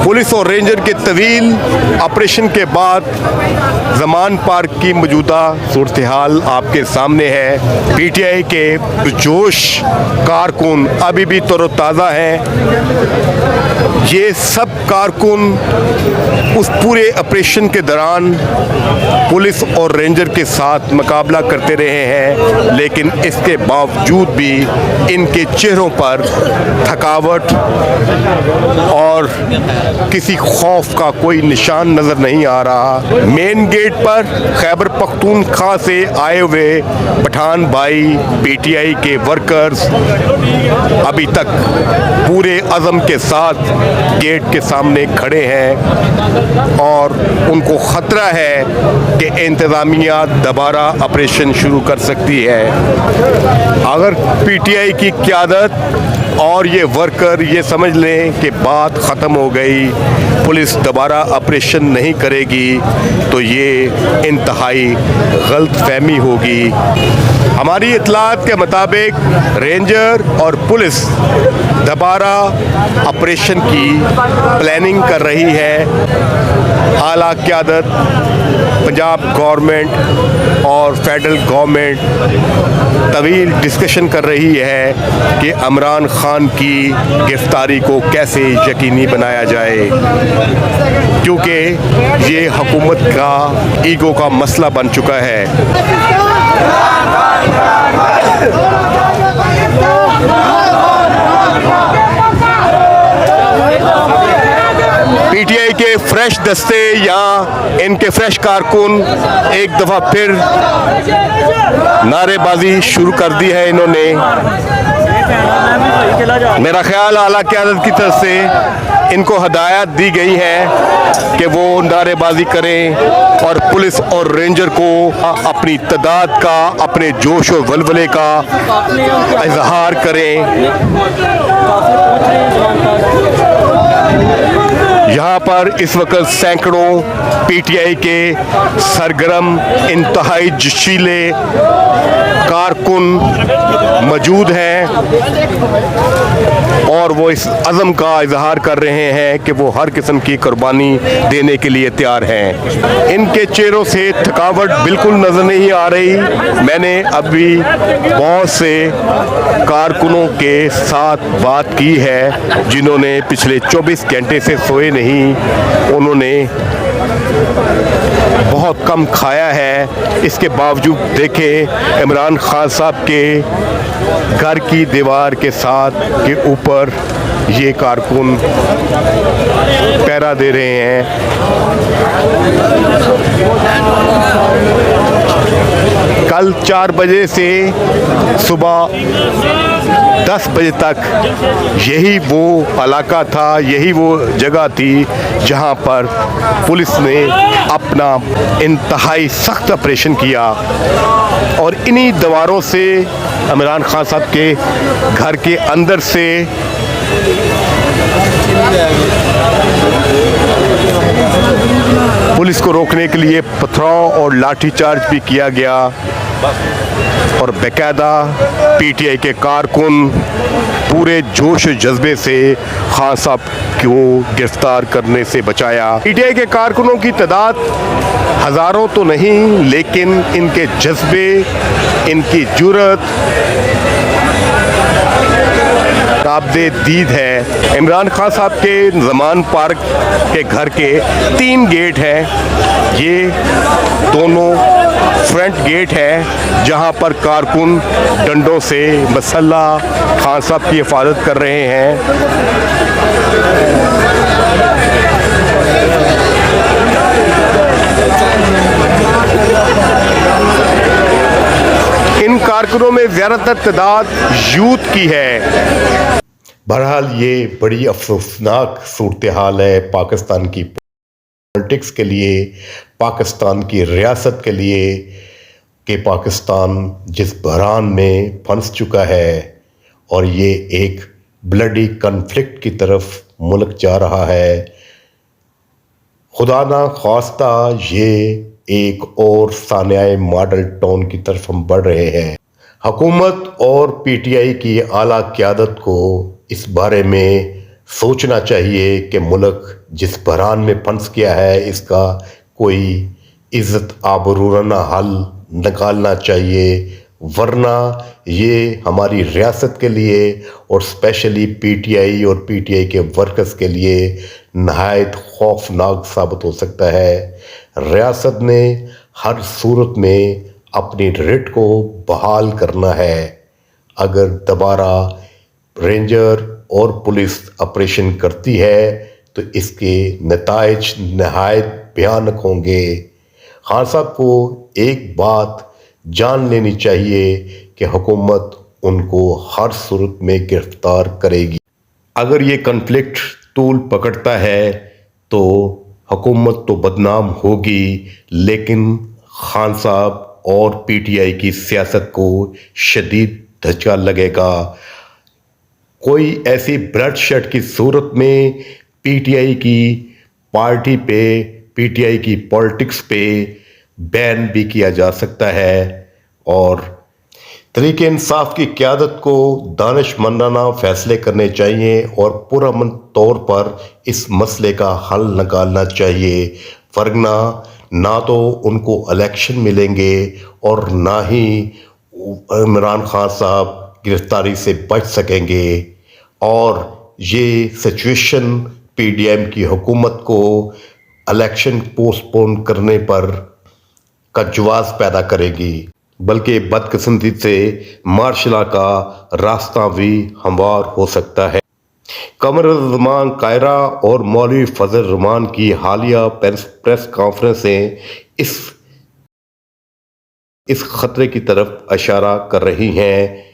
Police और ranger के तवील ऑपरेशन के बाद ज़मान पार्क की मौजूदा सूरत हाल आपके सामने है। पीटीआई के जोश कारकुन अभी भी तरोताज़ा हैं। ये सब कारकुन उस पूरे ऑपरेशन के दौरान पुलिस और रेंजर के साथ मुकाबला करते रहे हैं, लेकिन इसके बावजूद भी इनके चेहरों पर थकावट और किसी खौफ का कोई निशान नज़र नहीं आ रहा। मेन गेट पर खैबर पख्तूनख्वा से आए हुए पठान भाई पीटीआई के वर्कर्स अभी तक पूरे अज़म के साथ गेट के सामने खड़े हैं और उनको ख़तरा है कि इंतज़ामिया दोबारा ऑपरेशन शुरू कर सकती है। अगर पीटीआई की क़यादत और ये वर्कर ये समझ लें कि बात ख़त्म हो गई, पुलिस दोबारा ऑपरेशन नहीं करेगी, तो ये इंतहाई गलतफहमी होगी। हमारी इत्तलात के मुताबिक रेंजर और पुलिस दोबारा ऑपरेशन की प्लानिंग कर रही है। आला क़यादत पंजाब गवर्नमेंट और फेडरल गवर्नमेंट तवील डिस्कशन कर रही है कि इमरान खान की गिरफ्तारी को कैसे यकीनी बनाया जाए, क्योंकि ये हुकूमत का ईगो का मसला बन चुका है। पीटीआई के फ्रेश दस्ते या इनके फ्रेश कारकुन एक दफ़ा फिर नारेबाजी शुरू कर दी है इन्होंने। मेरा ख्याल आला क़यादत की तरफ से इनको हदायत दी गई है कि वो नारेबाजी करें और पुलिस और रेंजर को अपनी तादाद का, अपने जोश और वलवले का इजहार करें। यहाँ पर इस वक्त सैकड़ों पीटीआई के सरगर्म इंतहाई जोशीले कारकुन मौजूद हैं और वो इस अज़म का इजहार कर रहे हैं कि वो हर किस्म की कुर्बानी देने के लिए तैयार हैं। इनके चेहरों से थकावट बिल्कुल नज़र नहीं आ रही। मैंने अभी बहुत से कारकुनों के साथ बात की है जिन्होंने पिछले 24 घंटे से सोए नहीं। उन्होंने बहुत कम खाया है। इसके बावजूद देखें इमरान खान साहब के घर की दीवार के साथ के ऊपर ये कारकुन पहरा दे रहे हैं। कल 4 बजे से सुबह 10 बजे तक यही वो इलाका था, यही वो जगह थी जहां पर पुलिस ने अपना इंतहाई सख्त ऑपरेशन किया और इन्हीं दीवारों से इमरान खान साहब के घर के अंदर से पुलिस को रोकने के लिए पथराव और लाठीचार्ज भी किया गया और बाकायदा पीटीआई के कारकुन पूरे जोश जज्बे से खान साहब को गिरफ्तार करने से बचाया। पीटीआई के कारकुनों की तादाद हज़ारों तो नहीं, लेकिन इनके जज्बे, इनकी जुर्रत काबिले दीद है। इमरान खान साहब के ज़मान पार्क के घर के 3 गेट हैं। ये दोनों फ्रंट गेट है जहां पर कारकुन डंडों से मसल्ला खान साहब की हिफाजत कर रहे हैं। इन कारकुनों में ज़्यादातर तादाद यूथ की है। बहरहाल ये बड़ी अफसोसनाक सूरत हाल है पाकिस्तान की पॉलिटिक्स के लिए, पाकिस्तान की रियासत के लिए, कि पाकिस्तान जिस बहरान में फंस चुका है और ये एक ब्लडी कन्फ्लिक्ट की तरफ मुल्क जा रहा है। खुदा ना ख्वास्ता ये एक और सानियाए मॉडल टाउन की तरफ हम बढ़ रहे हैं। हुकूमत और पीटीआई की आला क़यादत को इस बारे में सोचना चाहिए कि मुल्क जिस बहरान में फंस गया है इसका कोई इज़्ज़त आबरूराना हल निकालना चाहिए, वरना ये हमारी रियासत के लिए और स्पेशली पीटीआई और पीटीआई के वर्कर्स के लिए नहायत खौफनाक साबित हो सकता है। रियासत ने हर सूरत में अपनी रिट को बहाल करना है। अगर दोबारा रेंजर और पुलिस ऑपरेशन करती है तो इसके नताइज नहायत भयानक होंगे। खान साहब को एक बात जान लेनी चाहिए कि हुकूमत उनको हर सूरत में गिरफ्तार करेगी। अगर ये कन्फ्लिक्ट तूल पकड़ता है तो हुकूमत तो बदनाम होगी, लेकिन खान साहब और पीटीआई की सियासत को शदीद धक्का लगेगा। कोई ऐसी ब्लड शेड की सूरत में पीटीआई की पार्टी पे, पीटीआई की पॉलिटिक्स पे बैन भी किया जा सकता है। और तरीके इंसाफ की क़यादत को दानिशमंदाना फैसले करने चाहिए और पुरअमन तौर पर इस मसले का हल निकालना चाहिए, वरना ना तो उनको इलेक्शन मिलेंगे और ना ही इमरान खान साहब गिरफ्तारी से बच सकेंगे। और ये सिचुएशन पीडीएम की हुकूमत को इलेक्शन पोस्टपोन करने पर कजवास पैदा करेगी, बल्कि बदकिस्मती से मार्शल लॉ का रास्ता भी हमवार हो सकता है। कमरुज़्ज़मान कायरा और मौलवी फजल रहमान की हालिया प्रेस कॉन्फ्रेंसें इस खतरे की तरफ इशारा कर रही हैं